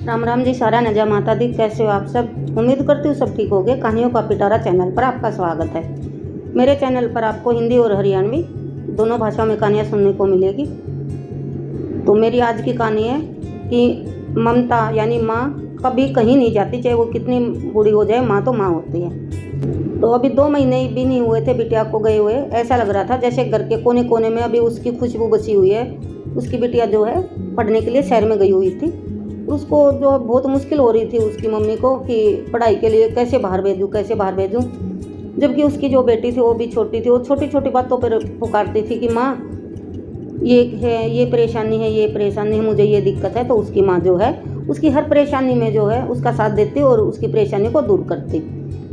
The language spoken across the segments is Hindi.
राम राम जी, सारा नजा माता दी। कैसे हो आप सब? उम्मीद करती हूँ सब ठीक हो गए। कहानियों का पिटारा चैनल पर आपका स्वागत है। मेरे चैनल पर आपको हिंदी और हरियाणवी दोनों भाषाओं में कहानियाँ सुनने को मिलेगी। तो मेरी आज की कहानी है कि ममता यानी माँ कभी कहीं नहीं जाती, चाहे वो कितनी बूढ़ी हो जाए, माँ तो माँ होती है। तो अभी 2 महीने भी नहीं हुए थे बिटिया को गए हुए। ऐसा लग रहा था जैसे घर के कोने कोने में अभी उसकी खुशबू बसी हुई है। उसकी बिटिया जो है पढ़ने के लिए शहर में गई हुई थी। उसको जो है बहुत मुश्किल हो रही थी उसकी मम्मी को कि पढ़ाई के लिए कैसे बाहर भेजूँ। जबकि उसकी जो बेटी थी वो भी छोटी थी। वो छोटी छोटी बातों पर पुकारती थी कि माँ ये है, ये परेशानी है, मुझे ये दिक्कत है। तो उसकी माँ जो है उसकी हर परेशानी में जो है उसका साथ देती और उसकी परेशानी को दूर करती।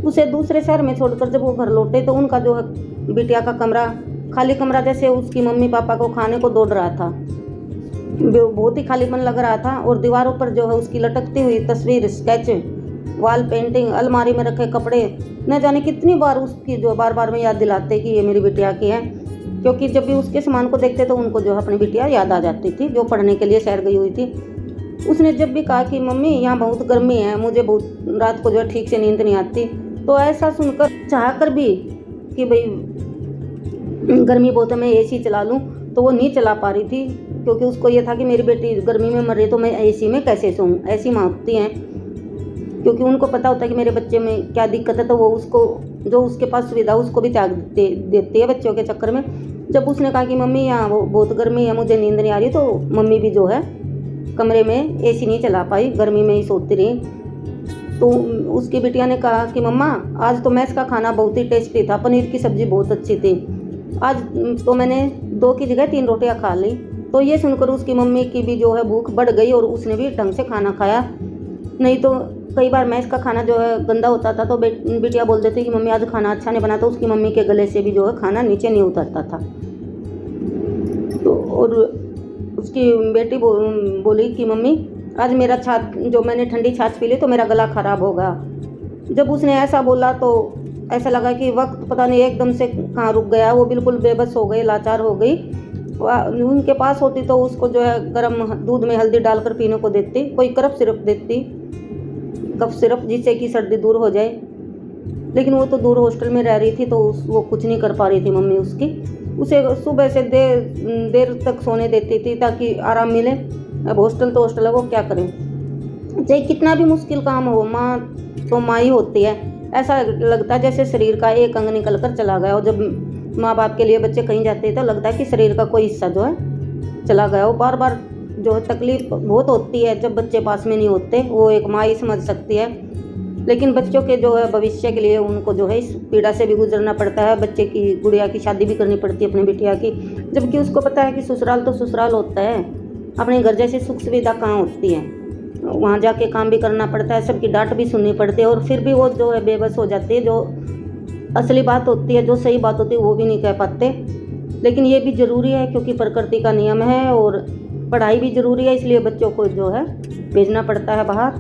उसे दूसरे शहर में छोड़कर जब वो घर लौटे तो उनका जो है बिटिया का कमरा खाली कमरा जैसे उसकी मम्मी पापा को खाने को दौड़ रहा था। बहुत ही खालीपन लग रहा था। और दीवारों पर जो है उसकी लटकती हुई तस्वीर, स्केच, वॉल पेंटिंग, अलमारी में रखे कपड़े न जाने कितनी बार उसकी जो बार में याद दिलाते कि ये मेरी बिटिया की है। क्योंकि जब भी उसके सामान को देखते तो उनको जो है अपनी बिटिया याद आ जाती थी जो पढ़ने के लिए शहर गई हुई थी। उसने जब भी कहा कि मम्मी यहाँ बहुत गर्मी है, मुझे बहुत रात को जो है ठीक से नींद नहीं आती, तो ऐसा सुनकर चाह कर भी कि भाई गर्मी बहुत है, मैं एसी चला लूँ, तो वो नहीं चला पा रही थी। क्योंकि उसको ये था कि मेरी बेटी गर्मी में मर रही तो मैं एसी में कैसे सोऊं। ऐसी माँ होती हैं, क्योंकि उनको पता होता है कि मेरे बच्चे में क्या दिक्कत है, तो वो उसको जो उसके पास सुविधा उसको भी त्याग देती है बच्चों के चक्कर में। जब उसने कहा कि मम्मी यहाँ वो बहुत गर्मी है, मुझे नींद नहीं आ रही, तो मम्मी भी जो है कमरे में एसी नहीं चला पाई, गर्मी में ही सोती रही। तो उसकी बिटिया ने कहा कि मम्मा आज तो मैस का खाना बहुत ही टेस्टी था, पनीर की सब्ज़ी बहुत अच्छी थी, आज तो मैंने 2 की जगह 3 रोटियां खा ली। तो ये सुनकर उसकी मम्मी की भी जो है भूख बढ़ गई और उसने भी ढंग से खाना खाया। नहीं तो कई बार मैस का खाना जो है गंदा होता था तो बिटिया बोल देती कि मम्मी आज खाना अच्छा नहीं बना, तो उसकी मम्मी के गले से भी जो है खाना नीचे नहीं उतरता था। तो और उसकी बेटी बोली कि मम्मी आज मेरा छाछ, जो मैंने ठंडी छाछ पी ली तो मेरा गला ख़राब होगा। जब उसने ऐसा बोला तो ऐसा लगा कि वक्त पता नहीं एकदम से कहाँ रुक गया। वो बिल्कुल बेबस हो गई, लाचार हो गई। उनके पास होती तो उसको जो है गर्म दूध में हल्दी डालकर पीने को देती, कोई कफ सिरप जिससे कि सर्दी दूर हो जाए। लेकिन वो तो दूर हॉस्टल में रह रही थी तो वो कुछ नहीं कर पा रही थी मम्मी उसकी। उसे सुबह से देर तक सोने देती थी ताकि आराम मिले। अब हॉस्टल तो हॉस्टल है, वो क्या करें। चाहे कितना भी मुश्किल काम हो, माँ तो माँ ही होती है। ऐसा लगता है जैसे शरीर का एक अंग निकल कर चला गया। और जब माँ बाप के लिए बच्चे कहीं जाते हैं तो लगता है कि शरीर का कोई हिस्सा जो है चला गया हो। बार बार जो है तकलीफ बहुत होती है जब बच्चे पास में नहीं होते, वो एक माँ ही समझ सकती है। लेकिन बच्चों के जो है भविष्य के लिए उनको जो है इस पीड़ा से भी गुजरना पड़ता है। बच्चे की गुड़िया की शादी भी करनी पड़ती है अपनी बिटिया की, जबकि उसको पता है कि ससुराल तो ससुराल होता है, अपने घर जैसी सुख सुविधा कहाँ होती है। वहाँ जाके काम भी करना पड़ता है, सबकी डांट भी सुननी पड़ती है, और फिर भी वो जो है बेबस हो जाती है। जो असली बात होती है, जो सही बात होती है, वो भी नहीं कह पाते। लेकिन ये भी ज़रूरी है क्योंकि प्रकृति का नियम है और पढ़ाई भी ज़रूरी है, इसलिए बच्चों को जो है भेजना पड़ता है बाहर।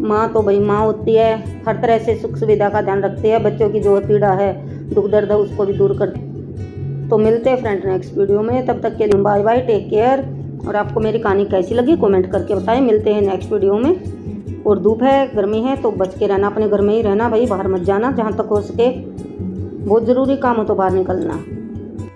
माँ तो भाई माँ होती है, हर तरह से सुख सुविधा का ध्यान रखती है, बच्चों की जो है पीड़ा है, दुख दर्द है, उसको भी दूर करती है। तो मिलते हैं फ्रेंड नेक्स्ट वीडियो में, तब तक के लिए बाय बाय, टेक केयर। और आपको मेरी कहानी कैसी लगी कमेंट करके बताएं। मिलते हैं नेक्स्ट वीडियो में। और धूप है, गर्मी है, तो बच के रहना, अपने घर में ही रहना भाई, बाहर मत जाना जहाँ तक हो सके। बहुत ज़रूरी काम हो तो बाहर निकलना।